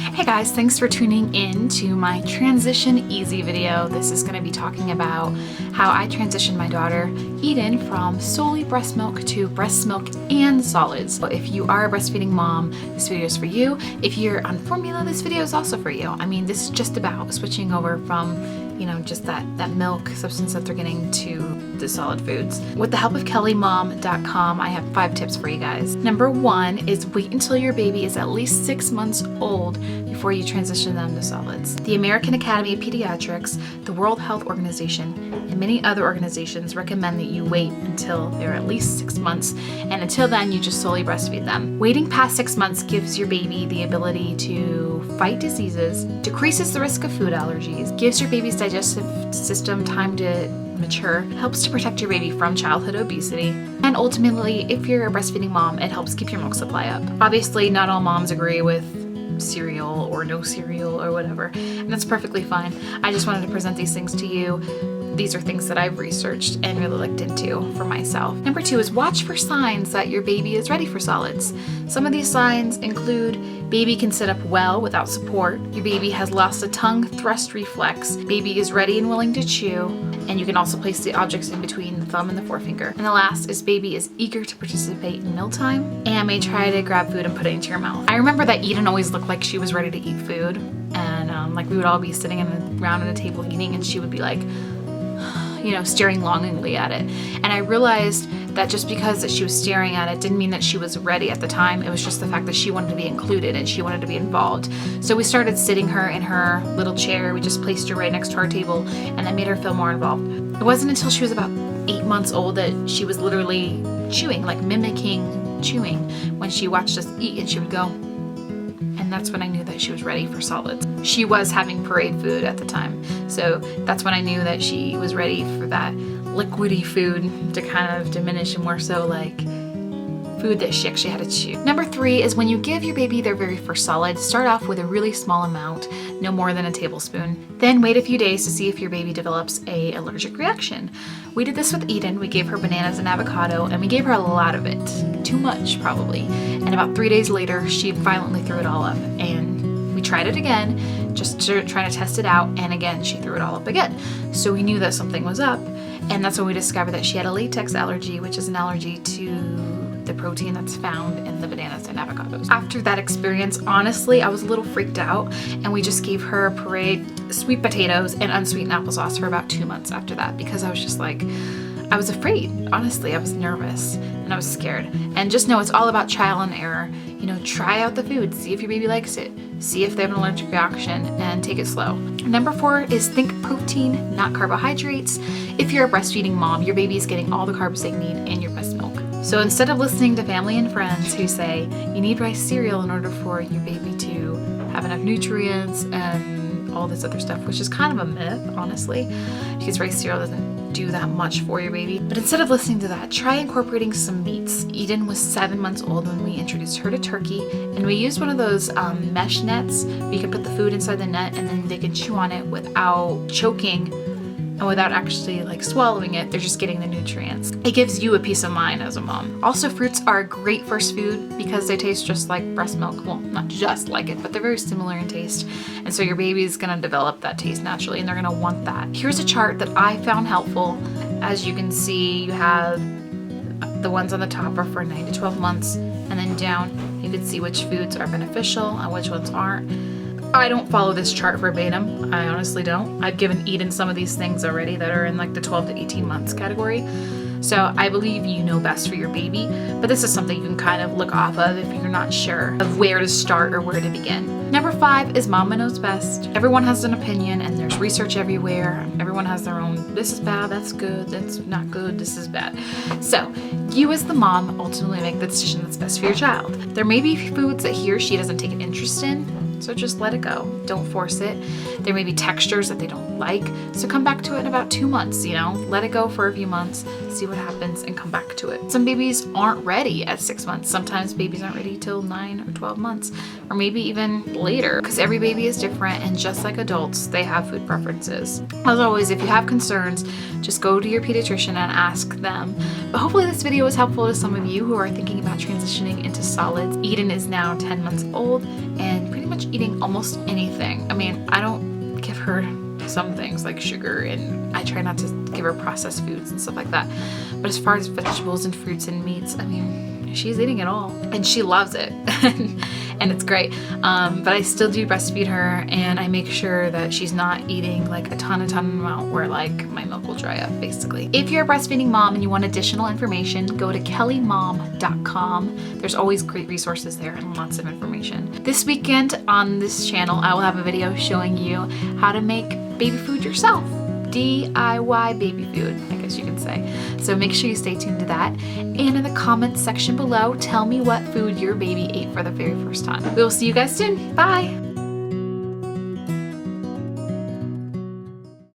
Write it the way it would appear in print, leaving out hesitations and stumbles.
Hey guys, thanks for tuning in to my Transition Easy video. This is going to be talking about how I transitioned my daughter Eden from solely breast milk to breast milk and solids. So if you are a breastfeeding mom, this video is for you. If you're on formula, this video is also for you. I mean, this is just about switching over from, just that milk substance that they're getting to the solid foods. With the help of kellymom.com, I have 5 tips for you guys. Number 1 is wait until your baby is at least 6 months old before you transition them to solids. The American Academy of Pediatrics, the World Health Organization, and many other organizations recommend that you wait until they're at least 6 months, and until then you just solely breastfeed them. Waiting past 6 months gives your baby the ability to fight diseases, decreases the risk of food allergies, gives your baby's digestive system time to mature, helps to protect your baby from childhood obesity, and ultimately, if you're a breastfeeding mom, it helps keep your milk supply up. Obviously, not all moms agree with cereal or no cereal or whatever, and that's perfectly fine. I just wanted to present these things to you. These are things that I've researched and really looked into for myself. Number 2 is watch for signs that your baby is ready for solids. Some of these signs include baby can sit up well without support, your baby has lost a tongue thrust reflex, baby is ready and willing to chew, and you can also place the objects in between the thumb and the forefinger. And the last is baby is eager to participate in mealtime and may try to grab food and put it into your mouth. I remember that Eden always looked like she was ready to eat food, and like we would all be sitting around at a table eating, and she would be like, staring longingly at it. And I realized that just because that she was staring at it didn't mean that she was ready at the time. It was just the fact that she wanted to be included and she wanted to be involved. So we started sitting her in her little chair. We just placed her right next to our table, and that made her feel more involved. It wasn't until she was about 8 months old that she was literally chewing, like mimicking chewing when she watched us eat, and she would go. And that's when I knew that she was ready for solids. She was having parade food at the time, so that's when I knew that she was ready for that liquidy food to kind of diminish and more so like food that she actually had to chew. Number 3 is when you give your baby their very first solid, start off with a really small amount, no more than a tablespoon. Then wait a few days to see if your baby develops an allergic reaction. We did this with Eden. We gave her bananas and avocado, and we gave her a lot of it. Too much, probably. And about 3 days later, she violently threw it all up. And we tried it again, just to try to test it out, and again, she threw it all up again. So we knew that something was up, and that's when we discovered that she had a latex allergy, which is an allergy to the protein that's found in the bananas and avocados. After that experience, honestly, I was a little freaked out, and we just gave her parade sweet potatoes and unsweetened applesauce for about 2 months after that, because I was just like, I was afraid. Honestly, I was nervous and I was scared. And just know it's all about trial and error. Try out the food, see if your baby likes it, see if they have an allergic reaction, and take it slow. Number 4 is think protein, not carbohydrates. If you're a breastfeeding mom, your baby is getting all the carbs they need in your breast milk. So instead of listening to family and friends who say you need rice cereal in order for your baby to have enough nutrients and all this other stuff, which is kind of a myth, honestly, because rice cereal doesn't do that much for your baby. But instead of listening to that, try incorporating some meats. Eden was 7 months old when we introduced her to turkey, and we used one of those mesh nets where you can put the food inside the net and then they can chew on it without choking and without actually swallowing it. They're just getting the nutrients. It gives you a peace of mind as a mom. Also, fruits are great first food because they taste just like breast milk. Well, not just like it, but they're very similar in taste. And so your baby is gonna develop that taste naturally, and they're gonna want that. Here's a chart that I found helpful. As you can see, you have the ones on the top are for 9 to 12 months, and then down you can see which foods are beneficial and which ones aren't. I don't follow this chart verbatim. I honestly don't. I've given Eden some of these things already that are in the 12 to 18 months category. So I believe you know best for your baby, but this is something you can kind of look off of if you're not sure of where to start or where to begin. Number 5 is mama knows best. Everyone has an opinion, and there's research everywhere. Everyone has their own, this is bad, that's good, that's not good, this is bad. So you as the mom ultimately make the decision that's best for your child. There may be foods that he or she doesn't take an interest in, so just let it go. Don't force it. There may be textures that they don't like, so come back to it in about 2 months, let it go for a few months, see what happens, and come back to it. Some babies aren't ready at 6 months. Sometimes babies aren't ready till 9 or 12 months, or maybe even later, because every baby is different, and just like adults, they have food preferences. As always, if you have concerns, just go to your pediatrician and ask them. But hopefully this video was helpful to some of you who are thinking about transitioning into solids. Eden is now 10 months old and pretty much much eating almost anything. I mean, I don't give her some things like sugar, and I try not to give her processed foods and stuff like that. But as far as vegetables and fruits and meats, I mean, she's eating it all and she loves it. And it's great. But I still do breastfeed her, and I make sure that she's not eating like a ton amount where like my milk will dry up basically. If you're a breastfeeding mom and you want additional information, go to kellymom.com. There's always great resources there and lots of information. This weekend on this channel, I will have a video showing you how to make baby food yourself. DIY baby food, I guess you can say. So make sure you stay tuned to that. And in the comments section below, tell me what food your baby ate for the very first time. We will see you guys soon. Bye.